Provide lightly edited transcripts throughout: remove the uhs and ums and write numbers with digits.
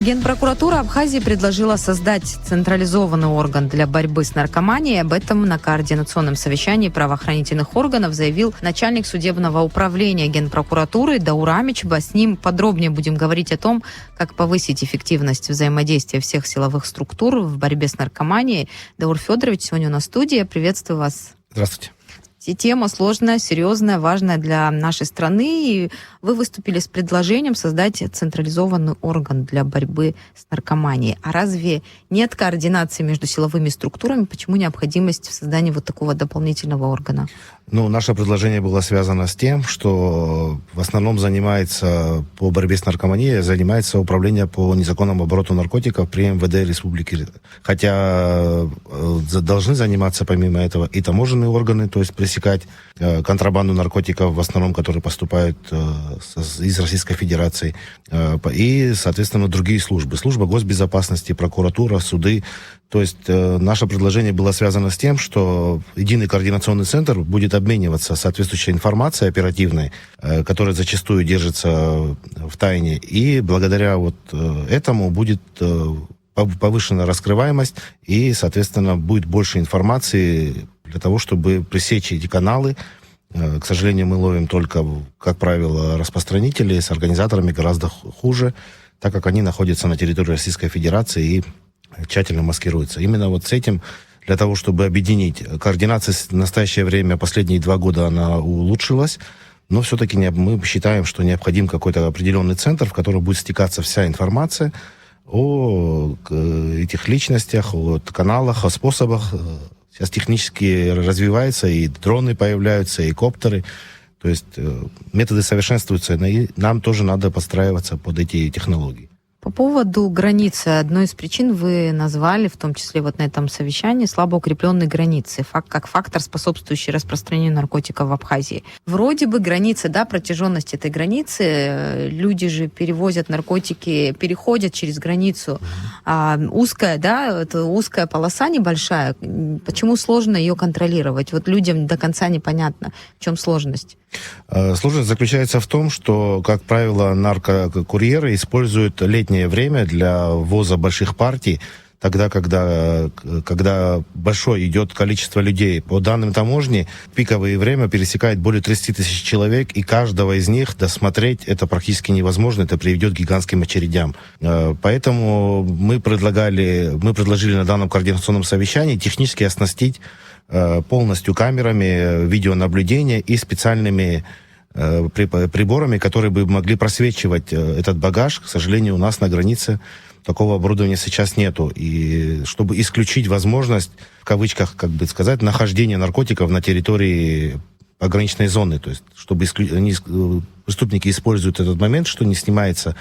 Генпрокуратура Абхазии предложила создать централизованный орган для борьбы с наркоманией. Об этом на координационном совещании правоохранительных органов заявил начальник судебного управления Генпрокуратуры Даур Амичба. С ним подробнее будем говорить о том, как повысить эффективность взаимодействия всех силовых структур в борьбе с наркоманией. Даур Федорович сегодня у нас в студии. Приветствую вас. Здравствуйте. Тема сложная, серьезная, важная для нашей страны. И вы выступили с предложением создать централизованный орган для борьбы с наркоманией. А разве нет координации между силовыми структурами? Почему необходимость в создании вот такого дополнительного органа? Наше предложение было связано с тем, что в основном по борьбе с наркоманией занимается управление по незаконному обороту наркотиков при МВД Республики. Хотя должны заниматься помимо этого и таможенные органы, то есть пресекать контрабанду наркотиков, в основном, которые поступают из Российской Федерации, и, соответственно, другие службы. Служба госбезопасности, прокуратура, суды. То есть наше предложение было связано с тем, что единый координационный центр будет обмениваться соответствующей информацией оперативной, которая зачастую держится в тайне, и благодаря этому будет повышена раскрываемость и, соответственно, будет больше информации для того, чтобы пресечь эти каналы. К сожалению, мы ловим только, как правило, распространителей, с организаторами гораздо хуже, так как они находятся на территории Российской Федерации и тщательно маскируются. Именно с этим, для того, чтобы объединить, координация в настоящее время, последние 2 года, она улучшилась, но все-таки мы считаем, что необходим какой-то определенный центр, в который будет стекаться вся информация о этих личностях, о каналах, о способах. Сейчас технически развивается, и дроны появляются, и коптеры. То есть методы совершенствуются, и нам тоже надо подстраиваться под эти технологии. По поводу границы. Одной из причин вы назвали, в том числе на этом совещании, слабо укрепленные границы, как фактор, способствующий распространению наркотиков в Абхазии. Вроде бы граница, протяженность этой границы, люди же перевозят наркотики, переходят через границу. Это узкая полоса небольшая. Почему сложно ее контролировать? Людям до конца непонятно, в чем сложность. Сложность заключается в том, что, как правило, наркокурьеры используют летнее время для ввоза больших партий, тогда, когда большое идет количество людей. По данным таможни, пиковое время пересекает более 30 тысяч человек, и каждого из них досмотреть это практически невозможно, это приведет к гигантским очередям. Поэтому мы предложили на данном координационном совещании технически оснастить полностью камерами видеонаблюдения и специальными приборами, которые бы могли просвечивать этот багаж. К сожалению, у нас на границе такого оборудования сейчас нету. И чтобы исключить возможность, в кавычках, нахождения наркотиков на территории пограничной зоны, то есть чтобы преступники используют этот момент, что не снимается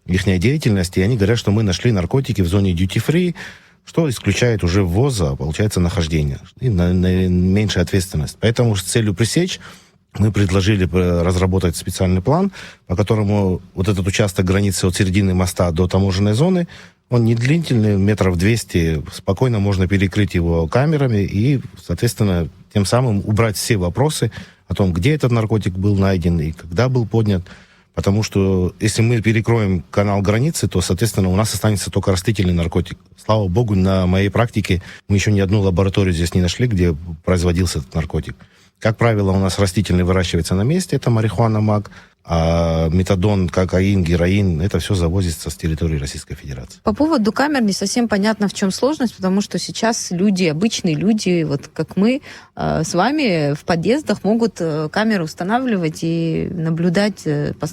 их деятельность, и они говорят, что мы нашли наркотики в зоне duty-free, что исключает уже ввоз, получается, нахождение и меньшая ответственность. Поэтому с целью пресечь мы предложили разработать специальный план, по которому этот участок границы от середины моста до таможенной зоны, он не длительный, 200 метров, спокойно можно перекрыть его камерами и, соответственно, тем самым убрать все вопросы о том, где этот наркотик был найден и когда был поднят. Потому что если мы перекроем канал границы, то, соответственно, у нас останется только растительный наркотик. Слава богу, на моей практике мы еще ни одну лабораторию здесь не нашли, где производился этот наркотик. Как правило, у нас растительный выращивается на месте, это марихуана, мак, а метадон, кокаин, героин, это все завозится с территории Российской Федерации. По поводу камер не совсем понятно, в чем сложность, потому что сейчас обычные люди, как мы с вами, в подъездах могут камеры устанавливать и наблюдать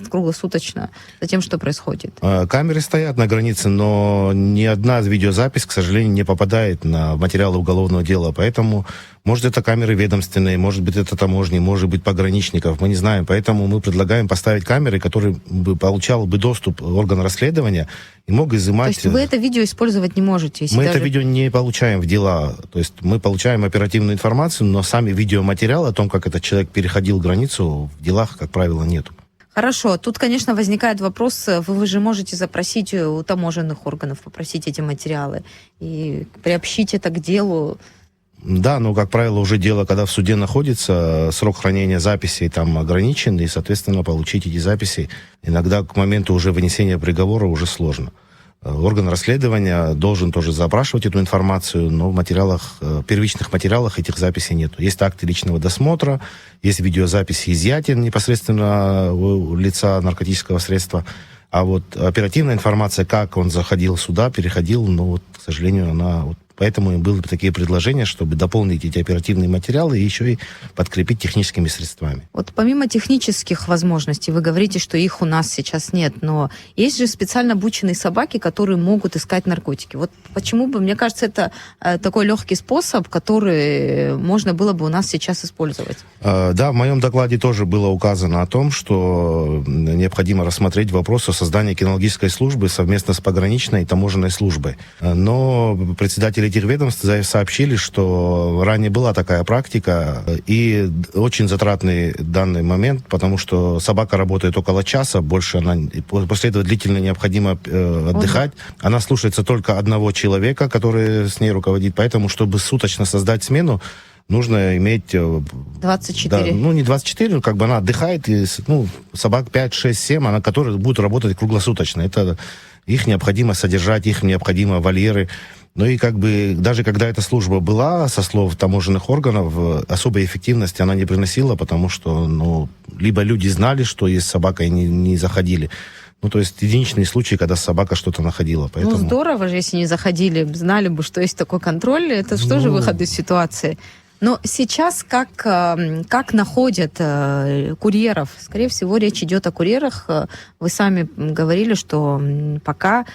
круглосуточно за тем, что происходит. Камеры стоят на границе, но ни одна видеозапись, к сожалению, не попадает на материалы уголовного дела, поэтому может, это камеры ведомственные, может быть, это таможни, может быть, пограничников, мы не знаем. Поэтому мы предлагаем поставить камеры, которые бы получал доступ орган расследования и мог изымать... То есть вы это видео использовать не можете? Мы это видео не получаем в дела. То есть мы получаем оперативную информацию, но сами видеоматериалы о том, как этот человек переходил границу, в делах, как правило, нету. Хорошо. Тут, конечно, возникает вопрос, вы же можете запросить у таможенных органов, попросить эти материалы и приобщить это к делу. Да, но, как правило, уже дело, когда в суде находится, срок хранения записей там ограничен, и, соответственно, получить эти записи иногда к моменту уже вынесения приговора уже сложно. Орган расследования должен тоже запрашивать эту информацию, но в материалах, первичных материалах этих записей нет. Есть акты личного досмотра, есть видеозаписи изъятия непосредственно у лица наркотического средства. А вот оперативная информация, как он заходил сюда, переходил, вот, к сожалению, она... Поэтому и были такие предложения, чтобы дополнить эти оперативные материалы и еще и подкрепить техническими средствами. Вот помимо технических возможностей, вы говорите, что их у нас сейчас нет, но есть же специально обученные собаки, которые могут искать наркотики. Вот почему бы, мне кажется, это такой легкий способ, который можно было бы у нас сейчас использовать. Да, в моем докладе тоже было указано о том, что необходимо рассмотреть вопрос о создании кинологической службы совместно с пограничной и таможенной службой. Но председатели этих ведомств сообщили, что ранее была такая практика, и очень затратный данный момент, потому что собака работает около часа, больше она, после этого длительно необходимо отдыхать. Она слушается только одного человека, который с ней руководит, поэтому, чтобы суточно создать смену, нужно иметь... 24. Да, не 24, как бы она отдыхает, и, собак 5, 6, 7, она, которая будет работать круглосуточно. Это их необходимо содержать, их необходимо вольеры. Ну и как бы даже когда эта служба была, со слов таможенных органов, особой эффективности она не приносила, потому что, либо люди знали, что есть собака, и не заходили. То есть единичные случаи, когда собака что-то находила. Поэтому... здорово же, если не заходили, знали бы, что есть такой контроль. Это что же выход из ситуации? Но сейчас как находят курьеров? Скорее всего, речь идет о курьерах. Вы сами говорили, что пока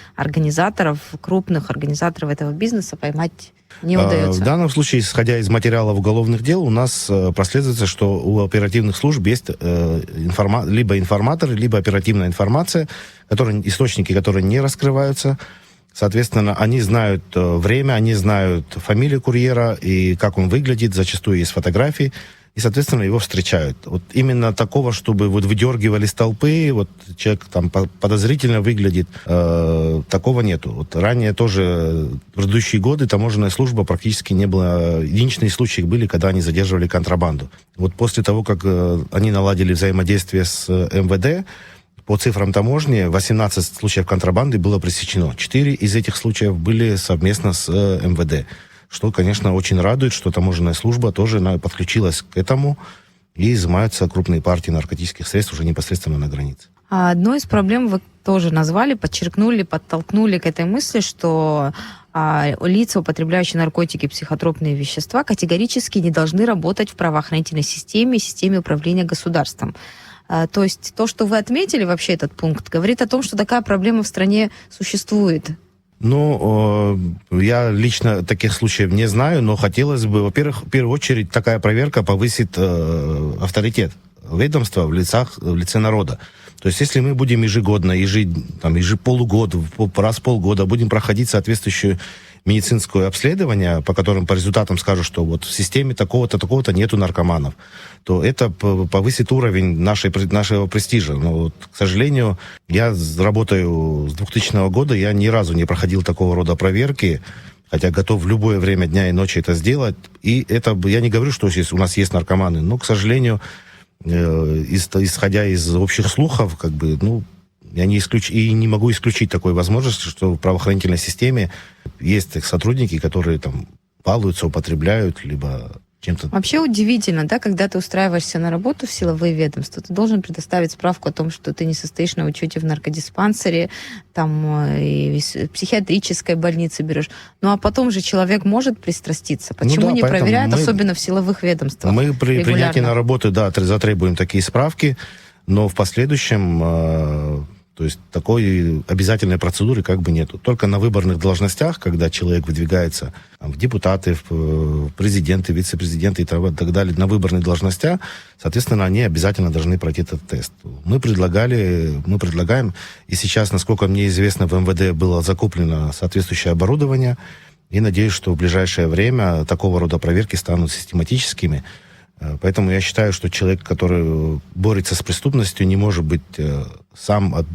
крупных организаторов этого бизнеса поймать не удается. В данном случае, исходя из материалов уголовных дел, у нас прослеживается, что у оперативных служб есть либо информаторы, либо оперативная информация, источники, которые не раскрываются. Соответственно, они знают время, они знают фамилию курьера и как он выглядит, зачастую есть фотографии, и, соответственно, его встречают. Вот именно такого, чтобы выдергивали с толпы, человек там подозрительно выглядит, такого нету. Ранее тоже, в предыдущие годы, таможенная служба практически не было. Единичные случаи были, когда они задерживали контрабанду. После того, как они наладили взаимодействие с МВД, по цифрам таможни, 18 случаев контрабанды было пресечено. 4 из этих случаев были совместно с МВД. Что, конечно, очень радует, что таможенная служба тоже подключилась к этому, и изымаются крупные партии наркотических средств уже непосредственно на границе. Одной из проблем вы тоже назвали, подчеркнули, подтолкнули к этой мысли, что лица, употребляющие наркотики и психотропные вещества, категорически не должны работать в правоохранительной системе управления государством. То есть то, что вы отметили вообще этот пункт, говорит о том, что такая проблема в стране существует. Я лично таких случаев не знаю, но хотелось бы, во-первых, в первую очередь, такая проверка повысит авторитет ведомства в лице народа. То есть если мы будем ежегодно, полугода, раз в полгода будем проходить соответствующую медицинское обследование, по результатам скажут, что в системе такого-то, такого-то нету наркоманов, то это повысит уровень нашего престижа. Но, к сожалению, я работаю с 2000 года, я ни разу не проходил такого рода проверки, хотя готов в любое время дня и ночи это сделать. И это, я не говорю, что у нас есть наркоманы, но, к сожалению, исходя из общих слухов, я не могу исключить такой возможности, что в правоохранительной системе есть сотрудники, которые балуются, употребляют, либо чем-то... Вообще удивительно, когда ты устраиваешься на работу в силовые ведомства, ты должен предоставить справку о том, что ты не состоишь на учете в наркодиспансере, и в психиатрической больнице берешь. А потом же человек может пристраститься. Почему не проверяют, особенно в силовых ведомствах? Мы при принятии на работу, затребуем такие справки, но в последующем... То есть такой обязательной процедуры нету. Только на выборных должностях, когда человек выдвигается в депутаты, в президенты, вице-президенты и так далее, на выборных должностях, соответственно, они обязательно должны пройти этот тест. Мы предлагаем, и сейчас, насколько мне известно, в МВД было закуплено соответствующее оборудование, и надеюсь, что в ближайшее время такого рода проверки станут систематическими. Поэтому я считаю, что человек, который борется с преступностью, не может быть сам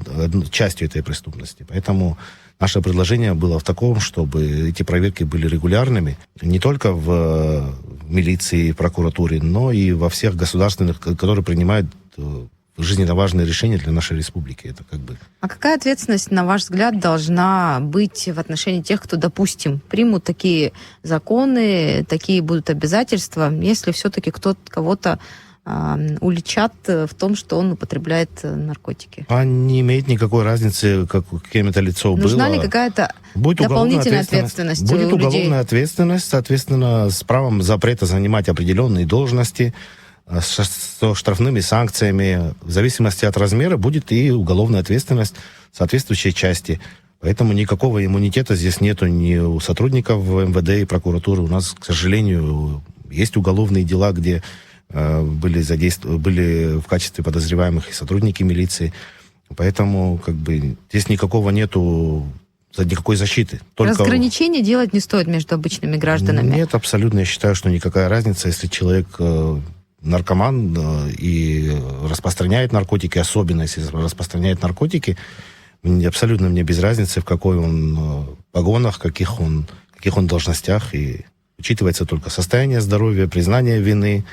частью этой преступности. Поэтому наше предложение было в таком, чтобы эти проверки были регулярными, не только в милиции, прокуратуре, но и во всех государственных, которые принимают жизненно важное решение для нашей республики. Это как бы... А какая ответственность, на ваш взгляд, должна быть в отношении тех, кто, допустим, примут такие законы, такие будут обязательства, если все-таки кого-то уличат в том, что он употребляет наркотики? А не имеет никакой разницы, кем это лицо было. Нужна ли какая-то дополнительная ответственность Будет у людей? уголовная ответственность, соответственно, с правом запрета занимать определенные должности, со штрафными санкциями. В зависимости от размера будет и уголовная ответственность соответствующей части. Поэтому никакого иммунитета здесь нету ни у сотрудников МВД и прокуратуры. У нас, к сожалению, есть уголовные дела, где были в качестве подозреваемых и сотрудники милиции. Поэтому как бы здесь нету никакой защиты. Разграничения делать не стоит между обычными гражданами? Нет, абсолютно. Я считаю, что никакая разница, если человек наркоман и распространяет наркотики, особенно если распространяет наркотики, абсолютно мне без разницы, в какой он погонах, каких он должностях. И учитывается только состояние здоровья, признание вины,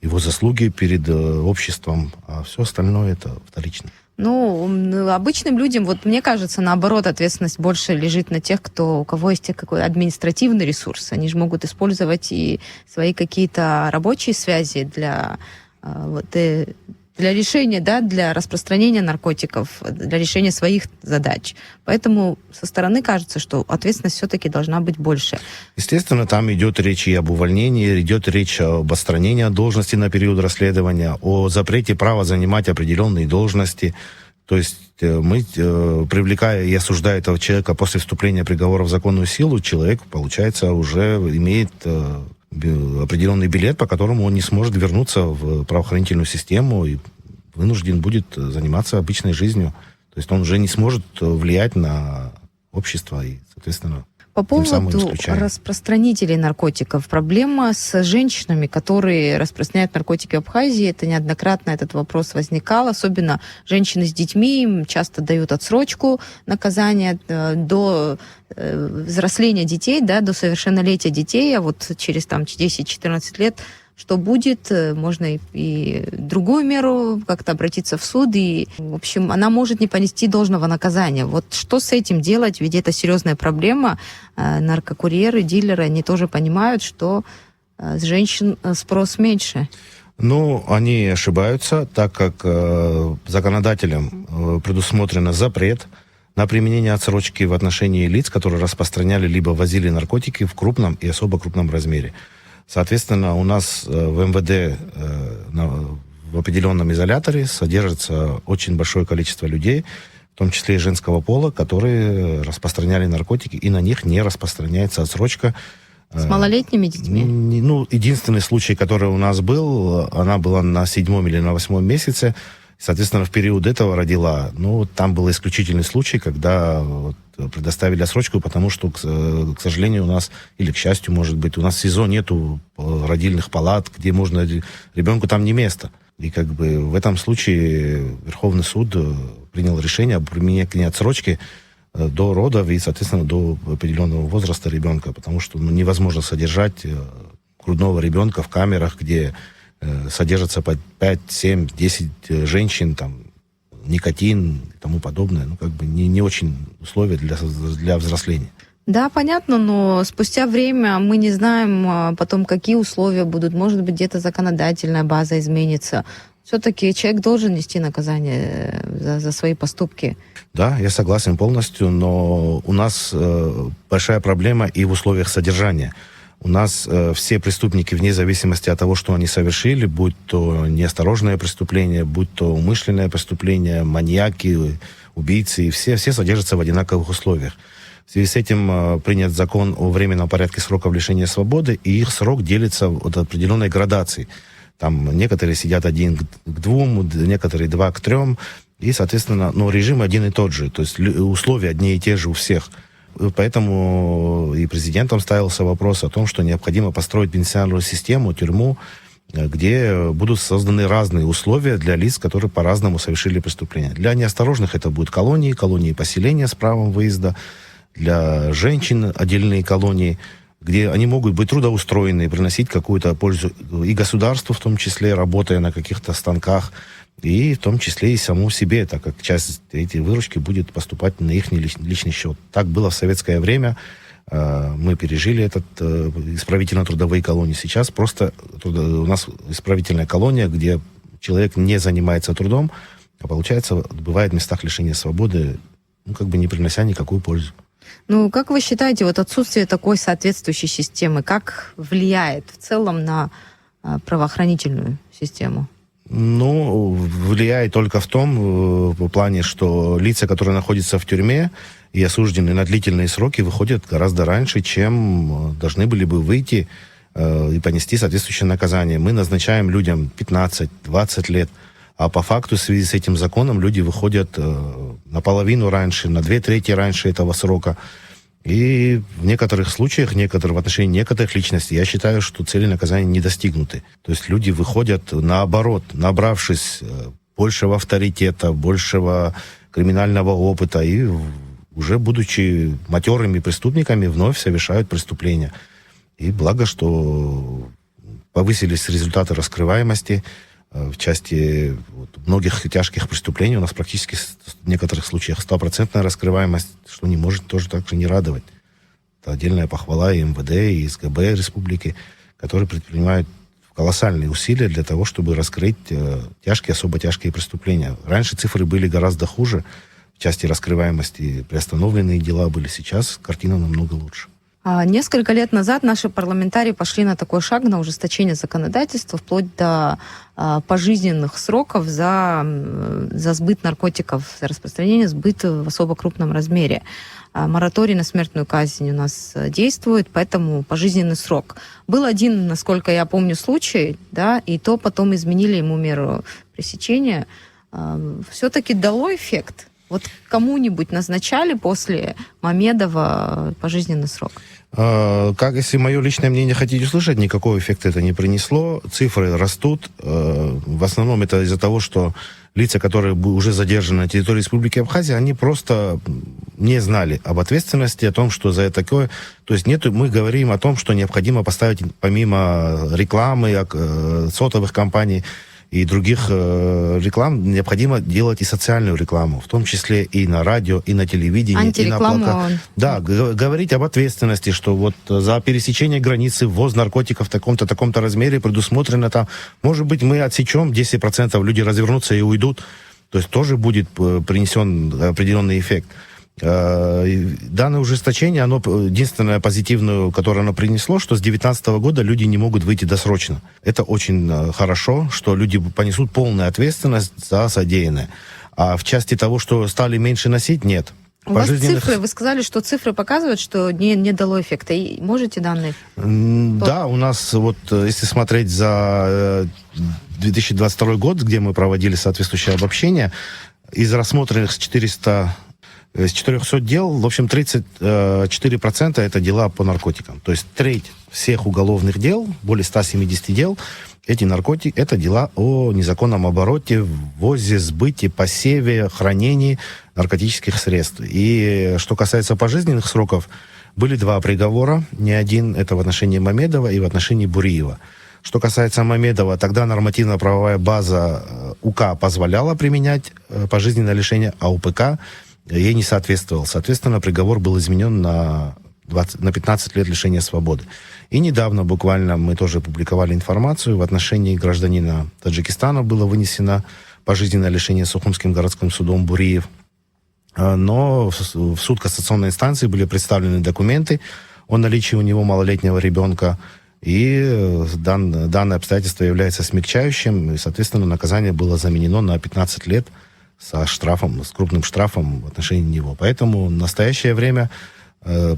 его заслуги перед обществом, а все остальное это вторично. Обычным людям, мне кажется, наоборот, ответственность больше лежит на тех, у кого есть какой административный ресурс. Они же могут использовать и свои какие-то рабочие связи для решения, для распространения наркотиков, для решения своих задач. Поэтому со стороны кажется, что ответственность все-таки должна быть больше. Естественно, там идет речь и об увольнении, идет речь об отстранении от должности на период расследования, о запрете права занимать определенные должности. То есть мы, привлекая и осуждая этого человека после вступления приговора в законную силу, человек, получается, уже имеет определенный билет, по которому он не сможет вернуться в правоохранительную систему и вынужден будет заниматься обычной жизнью. То есть он уже не сможет влиять на общество и, соответственно, по поводу распространителей наркотиков. Проблема с женщинами, которые распространяют наркотики в Абхазии. Это неоднократно этот вопрос возникал. Особенно женщины с детьми, им часто дают отсрочку наказания до взросления детей, до совершеннолетия детей. А через 10-14 лет что будет, можно и другую меру как-то обратиться в суд, и, в общем, она может не понести должного наказания. Что с этим делать? Ведь это серьезная проблема. Наркокурьеры, дилеры, они тоже понимают, что с женщин спрос меньше. Они ошибаются, так как законодателем предусмотрен запрет на применение отсрочки в отношении лиц, которые распространяли либо возили наркотики в крупном и особо крупном размере. Соответственно, у нас в МВД в определенном изоляторе содержится очень большое количество людей, в том числе и женского пола, которые распространяли наркотики, и на них не распространяется отсрочка. С малолетними детьми? Единственный случай, который у нас был, она была на 7 или на 8 месяце, соответственно, в период этого родила. Там был исключительный случай, когда предоставили отсрочку, потому что, к сожалению, у нас, или к счастью, может быть, у нас в СИЗО нету родильных палат, где можно... Ребенку там не место. И в этом случае Верховный суд принял решение об применении отсрочки до родов и, соответственно, до определенного возраста ребенка, потому что невозможно содержать грудного ребенка в камерах, где содержатся по 5, 7, 10 женщин, никотин и тому подобное. Не очень условия для взросления. Да, понятно, но спустя время мы не знаем потом, какие условия будут. Может быть, где-то законодательная база изменится. Все-таки человек должен нести наказание за свои поступки. Да, я согласен полностью, но у нас большая проблема и в условиях содержания. У нас все преступники, вне зависимости от того, что они совершили, будь то неосторожное преступление, будь то умышленное преступление, маньяки, убийцы, все содержатся в одинаковых условиях. В связи с этим принят закон о временном порядке сроков лишения свободы, и их срок делится от определенной градации. Там некоторые сидят 1 к 2, некоторые 2 к 3, и, соответственно, режим один и тот же, то есть условия одни и те же у всех. Поэтому и президентом ставился вопрос о том, что необходимо построить пенитенциарную систему, тюрьму, где будут созданы разные условия для лиц, которые по-разному совершили преступления. Для неосторожных это будут колонии поселения с правом выезда, для женщин отдельные колонии, где они могут быть трудоустроены, приносить какую-то пользу и государству, в том числе, работая на каких-то станках, и в том числе и саму себе, так как часть этой выручки будет поступать на их личный счет. Так было в советское время. Мы пережили этот исправительно-трудовые колонии. Сейчас просто у нас исправительная колония, где человек не занимается трудом, а получается, бывает в местах лишения свободы, не принося никакую пользу. Как вы считаете, отсутствие такой соответствующей системы, как влияет в целом на правоохранительную систему? Влияет только в том плане, что лица, которые находятся в тюрьме и осуждены на длительные сроки, выходят гораздо раньше, чем должны были бы выйти и понести соответствующее наказание. Мы назначаем людям 15-20 лет, а по факту в связи с этим законом люди выходят наполовину раньше, на 2/3 раньше этого срока. И в некоторых случаях, в отношении некоторых личностей, я считаю, что цели наказания не достигнуты. То есть люди выходят наоборот, набравшись большего авторитета, большего криминального опыта, и уже будучи матерыми преступниками, вновь совершают преступления. И благо, что повысились результаты раскрываемости в части многих тяжких преступлений. У нас практически в некоторых случаях 100% раскрываемость, что не может тоже так же не радовать. Это отдельная похвала и МВД, и СГБ республики, которые предпринимают колоссальные усилия для того, чтобы раскрыть тяжкие, особо тяжкие преступления. Раньше цифры были гораздо хуже в части раскрываемости, приостановленные дела были. Сейчас картина намного лучше. Несколько лет назад наши парламентарии пошли на такой шаг, на ужесточение законодательства, вплоть до пожизненных сроков за сбыт наркотиков, за распространение сбыта в особо крупном размере. Мораторий на смертную казнь у нас действует, поэтому пожизненный срок. Был один, насколько я помню, случай, да, и то потом изменили ему меру пресечения. Все-таки дало эффект? Кому-нибудь назначали после Мамедова пожизненный срок? Если мое личное мнение хотите услышать, никакого эффекта это не принесло. Цифры растут. В основном это из-за того, что лица, которые уже задержаны на территории Республики Абхазия, они просто не знали об ответственности, о том, что за это такое. То есть мы говорим о том, что необходимо поставить помимо рекламы, сотовых компаний и других реклам, необходимо делать и социальную рекламу, в том числе и на радио, и на телевидении, и на плакатах. Да, говорить об ответственности, что за пересечение границы, ввоз наркотиков в таком-то размере предусмотрено там. Может быть, мы отсечем 10%, люди развернутся и уйдут. То есть тоже будет принесен определенный эффект. Данное ужесточение, оно единственное позитивное, которое оно принесло, что с 2019 года люди не могут выйти досрочно. Это очень хорошо, что люди понесут полную ответственность за содеянное. А в части того, что стали меньше носить, нет. У вас цифры, вы сказали, что цифры показывают, что не дало эффекта. И можете данные? Да, у нас если смотреть за 2022 год, где мы проводили соответствующее обобщение, из рассмотренных 400 дел, в общем, 34% это дела по наркотикам. То есть треть всех уголовных дел, более 170 дел, это дела о незаконном обороте, ввозе, сбыте, посеве, хранении наркотических средств. И что касается пожизненных сроков, были 2 приговора, не один, это в отношении Мамедова и в отношении Буриева. Что касается Мамедова, тогда нормативно-правовая база УК позволяла применять пожизненное лишение, а УПК ей не соответствовал. Соответственно, приговор был изменен на 15 лет лишения свободы. И недавно буквально мы тоже публиковали информацию в отношении гражданина Таджикистана было вынесено пожизненное лишение Сухумским городским судом Буриев. Но в суд кассационной инстанции были представлены документы о наличии у него малолетнего ребенка. И данное обстоятельство является смягчающим. И, соответственно, наказание было заменено на 15 лет с крупным штрафом в отношении него. Поэтому в настоящее время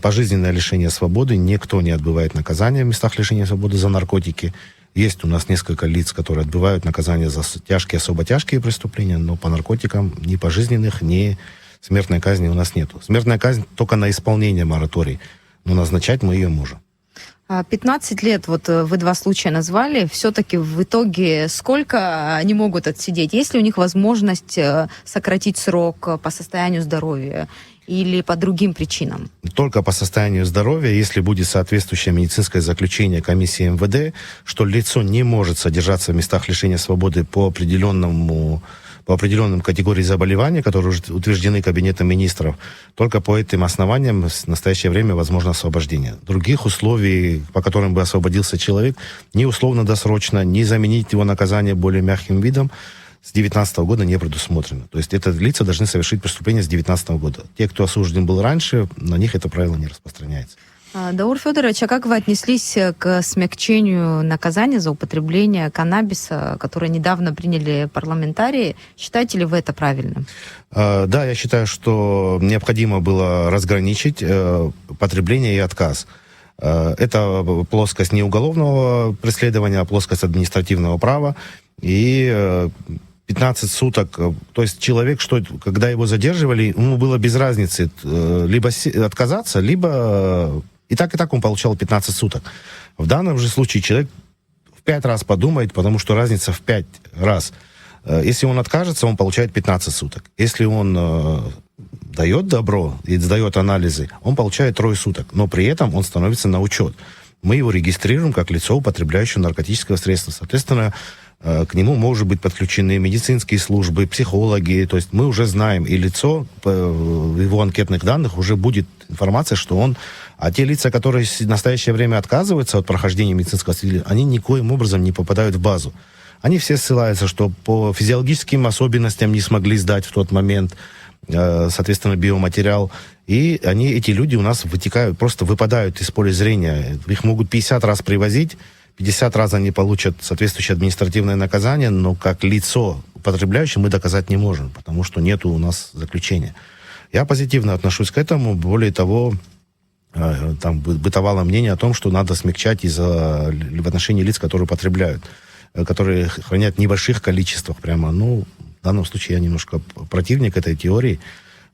пожизненное лишение свободы, никто не отбывает наказание в местах лишения свободы за наркотики. Есть у нас несколько лиц, которые отбывают наказание за тяжкие, особо тяжкие преступления, но по наркотикам ни пожизненных, ни смертной казни у нас нету. Смертная казнь только на исполнение мораторий, но назначать мы ее можем. 15 лет, вы 2 случая назвали, все-таки в итоге сколько они могут отсидеть? Есть ли у них возможность сократить срок по состоянию здоровья? или по другим причинам? Только по состоянию здоровья, если будет соответствующее медицинское заключение комиссии МВД, что лицо не может содержаться в местах лишения свободы по определенным категории заболеваний, которые уже утверждены Кабинетом министров, только по этим основаниям в настоящее время возможно освобождение. Других условий, по которым бы освободился человек, ни условно-досрочно, ни заменить его наказание более мягким видом, с 2019 года не предусмотрено. То есть это лица должны совершить преступление с 2019 года. Те, кто осужден был раньше, на них это правило не распространяется. Даур Федорович, а как вы отнеслись к смягчению наказания за употребление каннабиса, которое недавно приняли парламентарии? Считаете ли вы это правильным? Да, я считаю, что необходимо было разграничить потребление и отказ. Это плоскость не уголовного преследования, а плоскость административного права. И 15 суток, то есть человек, когда его задерживали, ему было без разницы либо отказаться, либо и так он получал 15 суток. В данном же случае человек в 5 раз подумает, потому что разница в 5 раз. Если он откажется, он получает 15 суток. Если он дает добро и сдает анализы, он получает 3 суток, но при этом он становится на учет. Мы его регистрируем как лицо, употребляющее наркотическое средство. Соответственно, к нему может быть подключены медицинские службы, психологи. То есть мы уже знаем, и лицо, в его анкетных данных уже будет информация, что он... А те лица, которые в настоящее время отказываются от прохождения медицинского освидетельствования, они никоим образом не попадают в базу. Они все ссылаются, что по физиологическим особенностям не смогли сдать в тот момент, соответственно, биоматериал. И эти люди у нас вытекают, просто выпадают из поля зрения. Их могут 50 раз привозить, 50 раз они получат соответствующее административное наказание, но как лицо употребляющее мы доказать не можем, потому что нет у нас заключения. Я позитивно отношусь к этому. Более того, там бытовало мнение о том, что надо смягчать в отношении лиц, которые употребляют, которые хранят в небольших количествах прямо. В данном случае я немножко противник этой теории,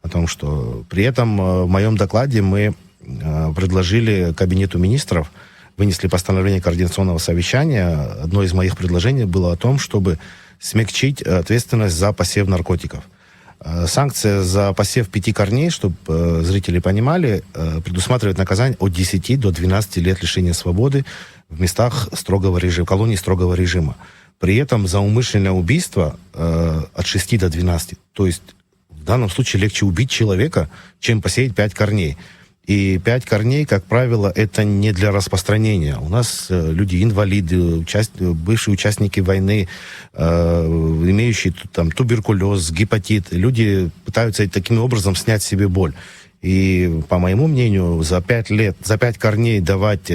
о том, что при этом в моем докладе мы предложили Кабинету министров, вынесли постановление координационного совещания. Одно из моих предложений было о том, чтобы смягчить ответственность за посев наркотиков. Санкция за посев 5 корней, чтобы зрители понимали, предусматривает наказание от 10 до 12 лет лишения свободы в местах строгого режима, колонии строгого режима. При этом за умышленное убийство от 6 до 12. То есть в данном случае легче убить человека, чем посеять 5 корней. И 5 корней, как правило, это не для распространения. У нас люди инвалиды, бывшие участники войны, имеющие там туберкулез, гепатит. Люди пытаются таким образом снять себе боль. И, по моему мнению, за 5 корней давать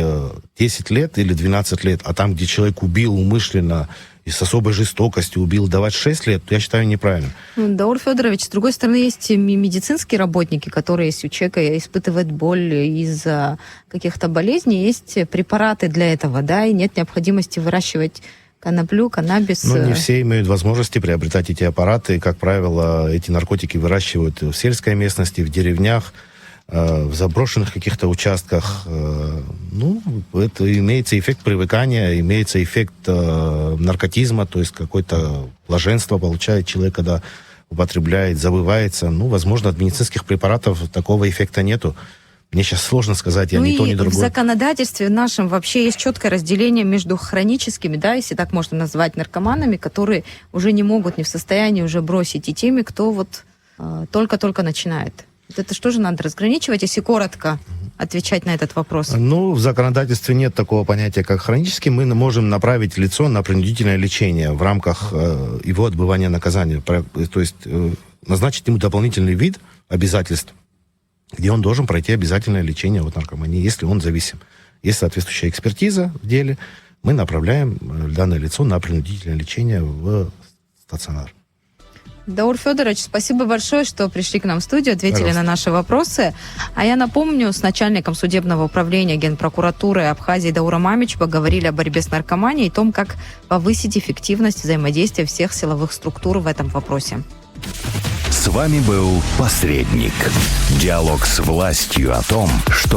10 лет или 12 лет, а там, где человек убил умышленно и с особой жестокостью убил, давать 6 лет, я считаю неправильно. Даур Федорович, с другой стороны, есть медицинские работники, которые, если у человека испытывает боль из-за каких-то болезней, есть препараты для этого, да, и нет необходимости выращивать коноплю, каннабис. Но не все имеют возможности приобретать эти аппараты. Как правило, эти наркотики выращивают в сельской местности, в деревнях, в заброшенных каких-то участках. Это имеется эффект привыкания, имеется эффект наркотизма, то есть какое-то блаженство получает человек, когда употребляет, забывается. Возможно, от медицинских препаратов такого эффекта нету. Мне сейчас сложно сказать, я ни то, ни другое. В законодательстве нашем вообще есть четкое разделение между хроническими, да, если так можно назвать, наркоманами, которые уже не могут, не в состоянии уже бросить, и теми, кто только-только начинает. Это что же надо разграничивать, если коротко отвечать на этот вопрос? В законодательстве нет такого понятия, как хронический. Мы можем направить лицо на принудительное лечение в рамках его отбывания наказания. То есть назначить ему дополнительный вид обязательств, где он должен пройти обязательное лечение от наркомании, если он зависим. Есть соответствующая экспертиза в деле, мы направляем данное лицо на принудительное лечение в стационар. Даур Федорович, спасибо большое, что пришли к нам в студию, ответили на наши вопросы. А я напомню, с начальником судебного управления Генпрокуратуры Абхазии Дауром Амичем поговорили о борьбе с наркоманией и о том, как повысить эффективность взаимодействия всех силовых структур в этом вопросе. С вами был «Посредник». Диалог с властью о том, что